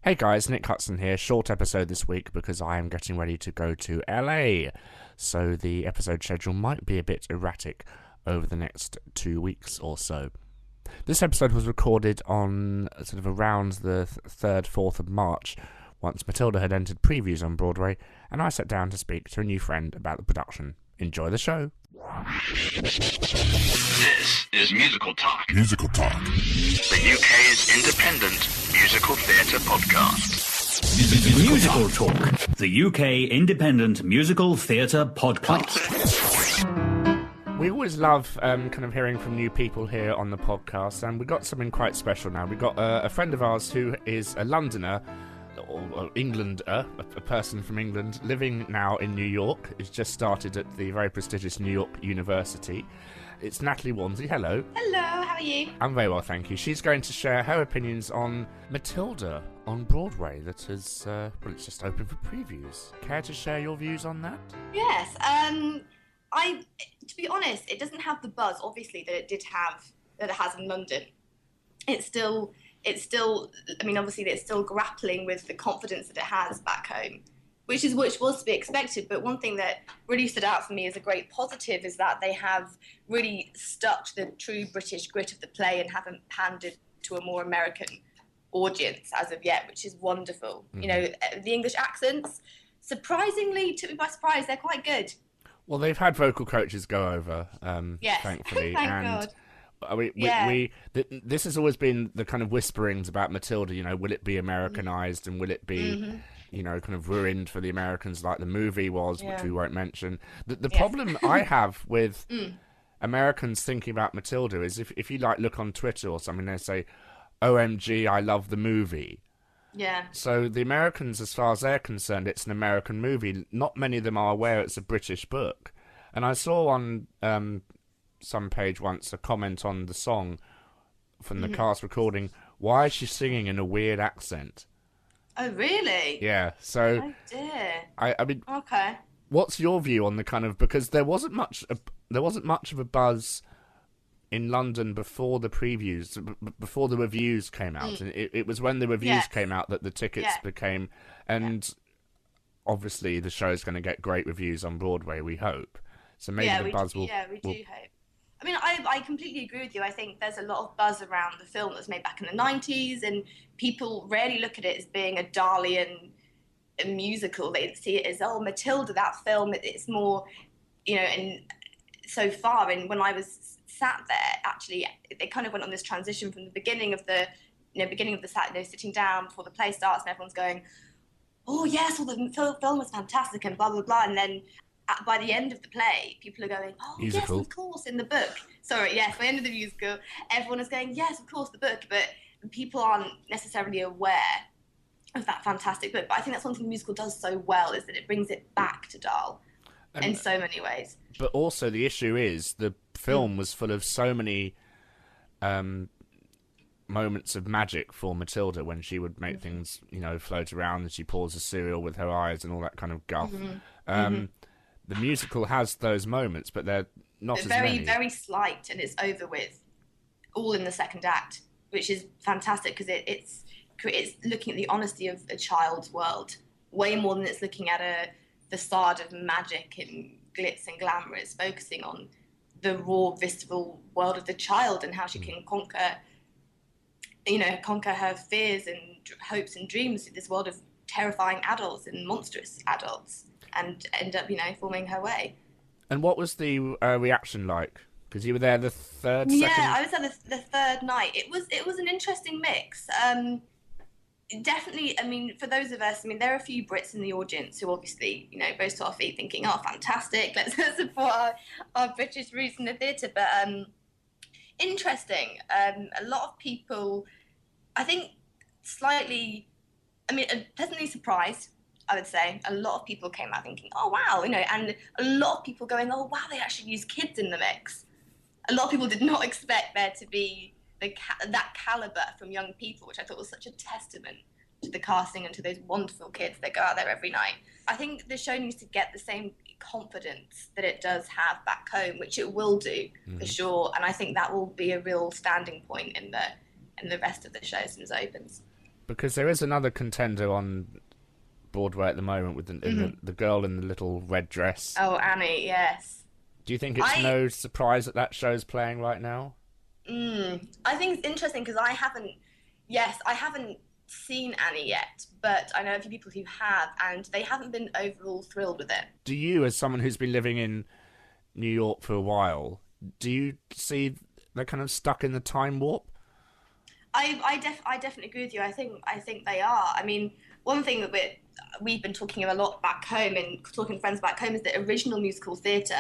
Hey guys, Nick Hudson here. Short episode this week because I am getting ready to go to LA. So the episode schedule might be a bit erratic over the next 2 weeks or so. This episode was recorded on sort of around the 3rd, 4th of March, once Matilda had entered previews on Broadway, and I sat down to speak to a new friend about the production. Enjoy the show. This is Musical Talk. Musical Talk. The UK's independent musical theatre podcast. Musical Talk, the UK independent musical theatre podcast. We always love kind of hearing from new people here on the podcast, and we got something quite special now. We got a friend of ours who is a Londoner, or Englander, a person from England, living now in New York. He's just started at the very prestigious New York University. It's Natalie Walmsley. Hello. Hello, how are you? I'm very well, thank you. She's going to share her opinions on Matilda on Broadway that is, it's just open for previews. Care to share your views on that? Yes, to be honest, it doesn't have the buzz, obviously, that it has in London. It's still, obviously it's still grappling with the confidence that it has back home, which was to be expected. But one thing that really stood out for me as a great positive is that they have really stuck to the true British grit of the play and haven't pandered to a more American audience as of yet, which is wonderful. Mm-hmm. You know, the English accents, surprisingly, took me by surprise, they're quite good. Well, they've had vocal coaches go over, yes. thankfully. Thank and God. This has always been the kind of whisperings about Matilda, you know, will it be Americanized and will it be, you know, kind of ruined for the Americans like the movie was, which we won't mention. The problem I have with Americans thinking about Matilda is if you like look on Twitter or something, they say, OMG, I love the movie. Yeah. So the Americans, as far as they're concerned, it's an American movie. Not many of them are aware it's a British book. And I saw on some page once a comment on the song from the cast recording, why is she singing in a weird accent? Oh, really? Yeah, so... Oh, dear. I mean... Okay. What's your view on the kind of... Because there wasn't much of a buzz in London before the previews, before the reviews came out. And it was when the reviews came out that the tickets became... And obviously the show's going to get great reviews on Broadway, we hope. So maybe the buzz will... Yeah, we do hope. I mean, I completely agree with you. I think there's a lot of buzz around the film that was made back in the 90s, and people rarely look at it as being a Dalian musical. They see it as, oh, Matilda, that film, it's more, you know, and so far. And when I was sat there, actually, they kind of went on this transition from the beginning of the set, you know, sitting down before the play starts, and everyone's going, oh, yes, well, the film was fantastic, and blah, blah, blah. And then by the end of the play, people are going, oh, musical. Yes, of course, in the book. Sorry, yes, by the end of the musical, everyone is going, yes, of course, the book. But people aren't necessarily aware of that fantastic book. But I think that's one thing the musical does so well, is that it brings it back to Dahl in so many ways. But also the issue is the film was full of so many moments of magic for Matilda when she would make things, you know, float around and she pours the cereal with her eyes and all that kind of guff. The musical has those moments, but they're not as many. Very, very slight, and it's over with, all in the second act, which is fantastic because it's looking at the honesty of a child's world way more than it's looking at a facade of magic and glitz and glamour. It's focusing on the raw, visceral world of the child and how she can conquer her fears and hopes and dreams in this world of terrifying adults and monstrous adults, and end up, you know, forming her way. And what was the reaction like? Because you were there the third, second? Yeah, I was there the third night. It was an interesting mix. Definitely, I mean, for those of us, I mean, there are a few Brits in the audience who obviously, you know, rose to our feet thinking, oh, fantastic, let's support our British roots in the theatre. But interesting. A lot of people, I think, pleasantly surprised, I would say. A lot of people came out thinking, oh, wow, you know, and a lot of people going, oh, wow, they actually use kids in the mix. A lot of people did not expect there to be that calibre from young people, which I thought was such a testament to the casting and to those wonderful kids that go out there every night. I think the show needs to get the same confidence that it does have back home, which it will do for sure. And I think that will be a real standing point in the rest of the show as soon as it opens. Because there is another contender on Broadway at the moment with the girl in the little red dress. Oh, Annie, yes. Do you think it's no surprise that show's playing right now? I think it's interesting because I haven't seen Annie yet, but I know a few people who have, and they haven't been overall thrilled with it. Do you, as someone who's been living in New York for a while, do you see they're kind of stuck in the time warp? I definitely agree with you. I think they are. I mean, one thing that we've been talking a lot back home and talking to friends back home is that original musical theatre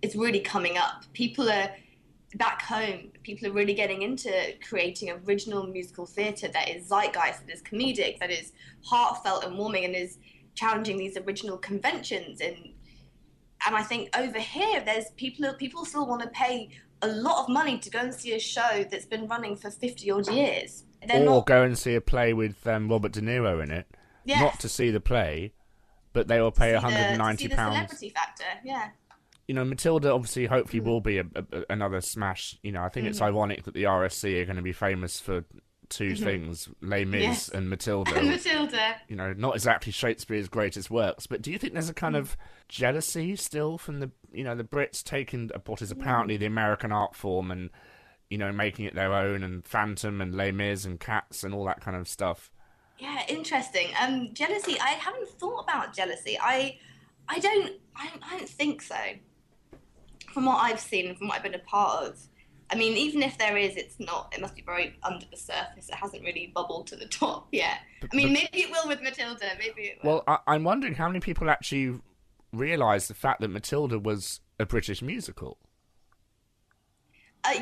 is really coming up. People are back home. People are really getting into creating original musical theatre that is zeitgeist, that is comedic, that is heartfelt and warming, and is challenging these original conventions. And I think over here, there's people still want to pay a lot of money to go and see a show that's been running for 50 odd years. Go and see a play with Robert De Niro in it. Yes. Not to see the play, but they will pay £190. To see the celebrity factor, yeah. You know, Matilda obviously hopefully will be another smash. You know, I think it's ironic that the RSC are going to be famous for two things, Les Mis and Matilda. And Matilda. You know, not exactly Shakespeare's greatest works, but do you think there's a kind of jealousy still from the Brits taking what is apparently the American art form and, you know, making it their own, and Phantom and Les Mis and Cats and all that kind of stuff? Yeah, interesting. Jealousy, I haven't thought about jealousy. I don't think so. From what I've seen and from what I've been a part of. I mean, even if there is, it must be very under the surface. It hasn't really bubbled to the top yet. I mean, maybe it will with Matilda. Maybe it will. Well, I'm wondering how many people actually realise the fact that Matilda was a British musical.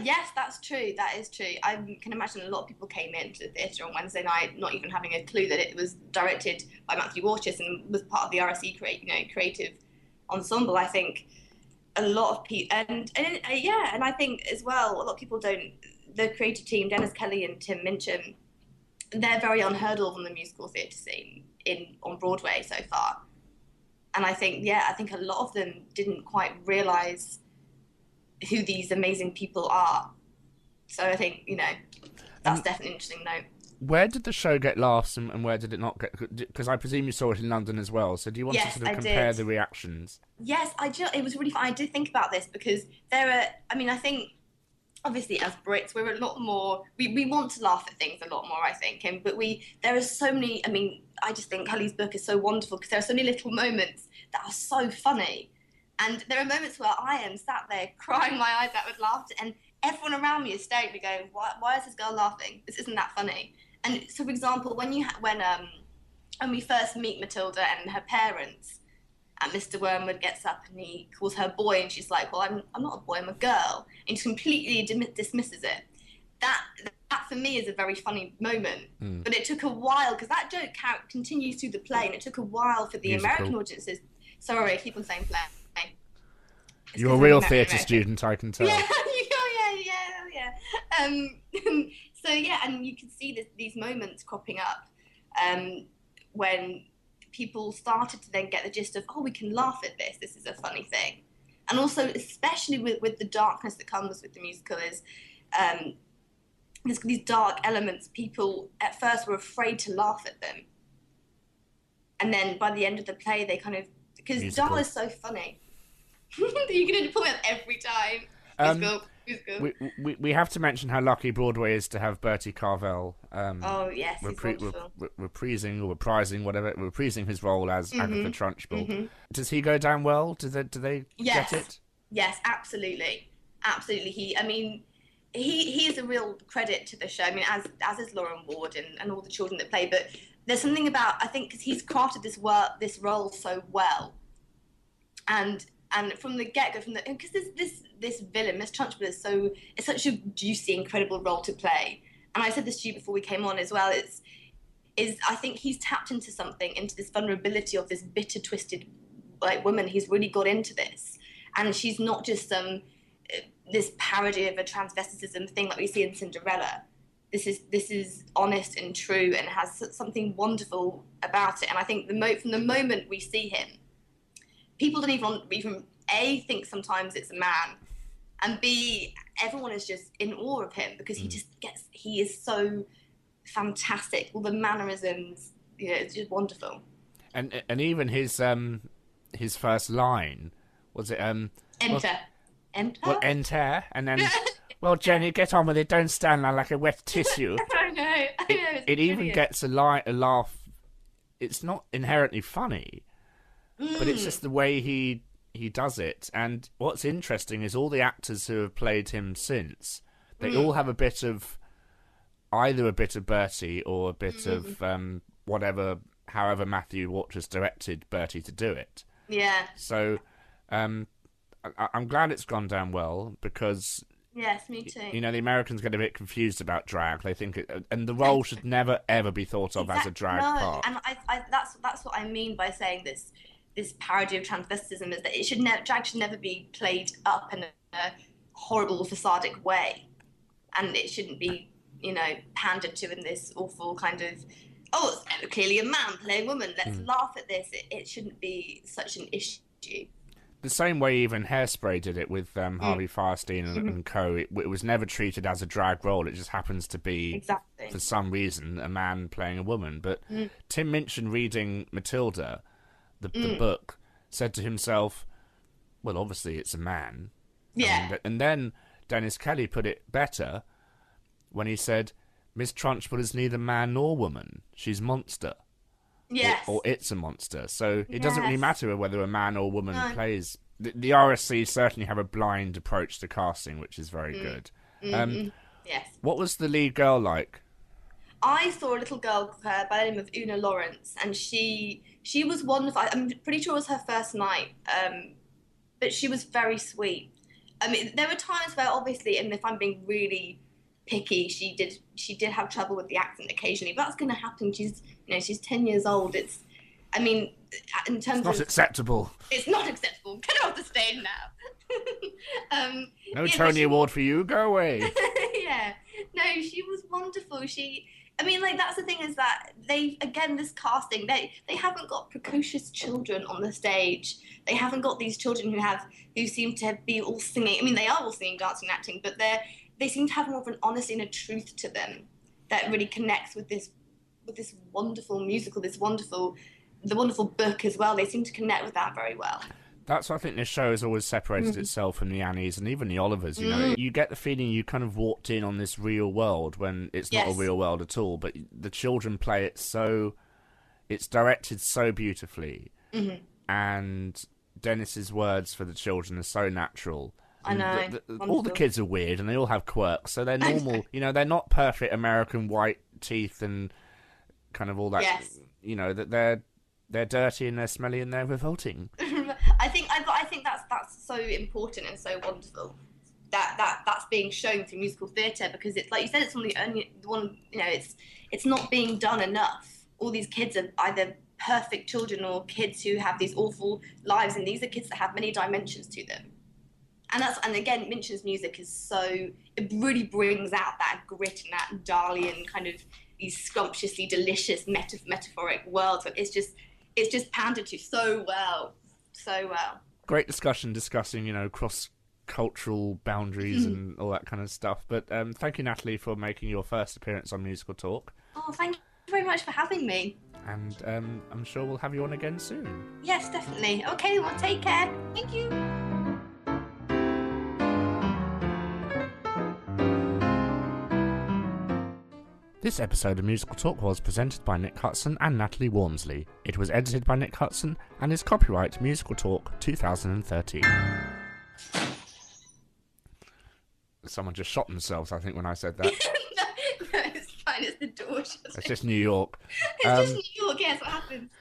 Yes, that's true. That is true. I can imagine a lot of people came into the theatre on Wednesday night not even having a clue that it was directed by Matthew Walmsley and was part of the RSC creative ensemble. I think a lot of people, and I think as well, a lot of people don't. The creative team, Dennis Kelly and Tim Minchin, they're very unheard of on the musical theatre scene on Broadway so far. And I think a lot of them didn't quite realise who these amazing people are. So I think, that's definitely an interesting note. Where did the show get laughs and where did it not get? Because I presume you saw it in London as well. So do you want to sort of compare the reactions? Yes, it was really fun. I did think about this because I think obviously as Brits, we're a lot more, we want to laugh at things a lot more, I think. But there are so many, I just think Kelly's book is so wonderful because there are so many little moments that are so funny. And there are moments where I am sat there crying my eyes out with laughter and everyone around me is staring at me going, why is this girl laughing? This isn't that funny. And so, for example, when we first meet Matilda and her parents, and Mr. Wormwood gets up and he calls her boy, and she's like, "Well, I'm not a boy, I'm a girl," and just completely dismisses it. That for me is a very funny moment. But it took a while because that joke continues through the play, and it took a while for the American audiences. Sorry, I keep on saying play. You're a real theatre student, I can tell. Yeah. So and you can see these moments cropping up when people started to then get the gist of, we can laugh at this. This is a funny thing, and also especially with the darkness that comes with the musical is these dark elements. People at first were afraid to laugh at them, and then by the end of the play, they kind of because Darla's so funny. You're going to pull me up every time. We have to mention how lucky Broadway is to have Bertie Carvel reprising his role as Agatha Trunchbull. Does he go down well? Do they get it? Yes, absolutely. He is a real credit to the show. As is Lauren Ward and all the children that play. But there's something about, I think, because he's crafted this role so well, and from the get-go, because this villain, Miss Trunchbull, it's such a juicy, incredible role to play. And I said this to you before we came on as well. I think he's tapped into something, into this vulnerability of this bitter, twisted, woman. He's really got into this, and she's not just this parody of a transvestitism thing like we see in Cinderella. This is honest and true, and has something wonderful about it. And I think from the moment we see him, people don't even A, think sometimes it's a man, and B, everyone is just in awe of him because he is so fantastic. All the mannerisms, it's just wonderful. And even his first line was it Enter. Well, enter, and then well, Jenny, get on with it. Don't stand there like a wet tissue. I know. It even gets a laugh. It's not inherently funny, but it's just the way he does it. And what's interesting is all the actors who have played him since, they all have a bit of either a bit of Bertie or a bit of whatever, however Matthew Waters directed Bertie to do it. Yeah. So I'm glad it's gone down well because yes, me too. The Americans get a bit confused about drag. They think and the role should never ever be thought of as a drag part. And that's what I mean by saying this parody of transvestism is that drag should never be played up in a horrible facadic way, and it shouldn't be pandered to in this awful kind of it's clearly a man playing a woman. Let's laugh at this. It shouldn't be such an issue. The same way even Hairspray did it with Harvey Firestein and co. It was never treated as a drag role. It just happens to be, for some reason, a man playing a woman. But Tim Minchin reading Matilda, the book, said to himself, well, obviously it's a man. Yeah. And then Dennis Kelly put it better when he said, Miss Trunchbull is neither man nor woman. She's monster. Yes. Or it's a monster. So it doesn't really matter whether a man or woman plays. The RSC certainly have a blind approach to casting, which is very good. Yes. What was the lead girl like? I saw a little girl by the name of Una Lawrence, and she was wonderful. I'm pretty sure it was her first night, but she was very sweet. I mean, there were times where obviously, and if I'm being really picky, she did have trouble with the accent occasionally, but that's going to happen. She's 10 years old. In terms it's not acceptable. It's not acceptable. Get her off the stage now. No Tony Award for you. Go away. Yeah. No, she was wonderful. That's the thing is that this casting, they haven't got precocious children on the stage. They haven't got these children who seem to be all singing. I mean, they are all singing, dancing, acting, but they seem to have more of an honesty and a truth to them that really connects with this wonderful musical, the wonderful book as well. They seem to connect with that very well. That's why I think this show has always separated itself from the Annies and even the Olivers. You get the feeling you kind of walked in on this real world when it's not a real world at all. But the children play it it's directed so beautifully, and Dennis's words for the children are so natural. I know. All the kids are weird and they all have quirks, so they're normal. They're not perfect American white teeth and kind of all that. Yes. That they're dirty and they're smelly and they're revolting. I think that's so important and so wonderful that's being shown through musical theatre, because it's like you said, it's one of the only one. It's not being done enough. All these kids are either perfect children or kids who have these awful lives, and these are kids that have many dimensions to them. And again, Minchin's music it really brings out that grit and that Dalian kind of these scrumptiously delicious metaphoric worlds. It's just pandered to so well. Great discussion discussing, cross-cultural boundaries and all that kind of stuff. But thank you, Natalie, for making your first appearance on Musical Talk. Oh, thank you very much for having me. And I'm sure we'll have you on again soon. Yes, definitely. Okay, well, take care. Thank you. This episode of Musical Talk was presented by Nick Hudson and Natalie Walmsley. It was edited by Nick Hudson and is copyright Musical Talk 2013. Someone just shot themselves, I think, when I said that. no, it's fine. It's the door. It's just New York. It's just New York. Yes, what happens?